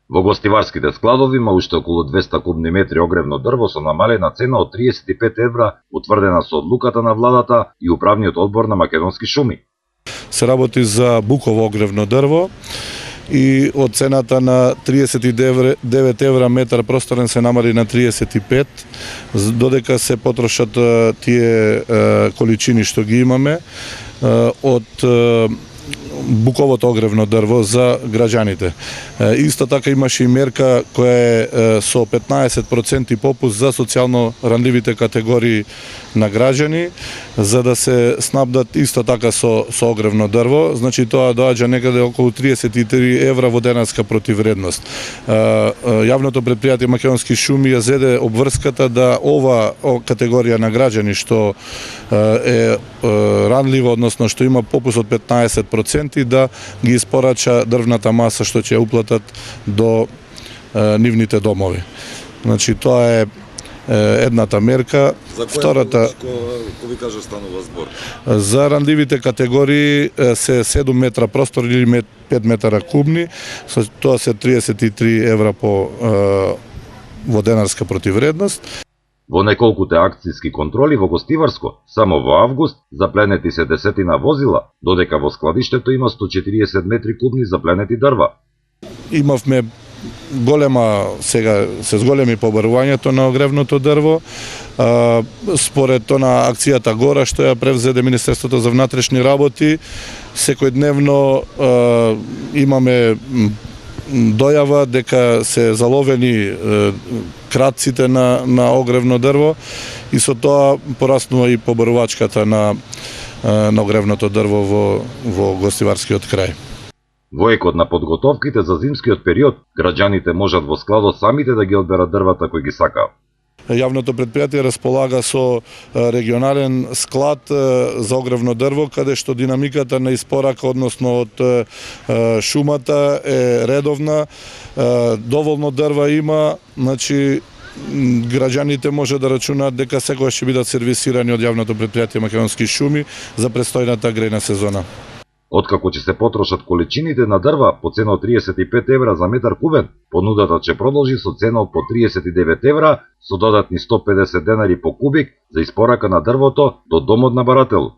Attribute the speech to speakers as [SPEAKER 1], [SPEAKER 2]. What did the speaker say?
[SPEAKER 1] Во гостиварските складови има уште околу 200 кубни метри огревно дрво со намалена цена од 35 евра, утврдена со одлуката на владата и управниот одбор на Македонски шуми.
[SPEAKER 2] Се работи за буково огревно дрво и од цената на 39 евра метар просторен се намали на 35, додека се потрошат тие количини што ги имаме од буковото огревно дрво за граѓаните. Исто така имаше и мерка која е со 15% попуст за социјално ранливите категории на граѓани, за да се снабдат исто така со огревно дрво. Значи тоа доаѓа некаде околу 33 евра во денарска противвредност. Јавното претпријатие Македонски шуми ја зеде обврската да ова категорија на граѓани што е ранлива, односно што има попуст од 15%, да ги испорача дрвната маса што ќе ја уплатат до нивните домови. Значи тоа е едната мерка.
[SPEAKER 3] За
[SPEAKER 2] втората,
[SPEAKER 3] ви кажа, станува збор?
[SPEAKER 2] За ранливите категории се 7 метра простор или 5 метра кубни, тоа се 33 евра во денарска противвредност.
[SPEAKER 1] Во неколкуте акцијски контроли во Гостиварско, само во август, запленети се десетина возила, додека во складиштето има 140 метри кубни запленети дрва.
[SPEAKER 2] Имавме голема, сега се зголеми побарувањето на огревното дрво. Според она акцијата Гора што ја превзеде Министерството за внатрешни работи, секојдневно имаме дојава дека се заловени кратците на огревно дрво и со тоа пораснува и побарувачката на огревното дрво во Гостиварскиот крај.
[SPEAKER 1] Во екот на подготовките за зимскиот период, граѓаните можат во складот самите да ги одберат дрвата кои ги сакаат.
[SPEAKER 2] Јавното претпријатие располага со регионален склад за огревно дрво, каде што динамиката на испорака, односно од шумата, е редовна, доволно дрва има, значи граѓаните може да рачунаат дека секогаш ќе бидат сервисирани од Јавното претпријатие Македонски шуми за престојната грејна сезона.
[SPEAKER 1] Откако ќе се потрошат количините на дрва по цена од 35 евра за метар кубен, понудата ќе продолжи со цена од по 39 евра со додатни 150 денари по кубик за испорака на дрвото до домот на барателот.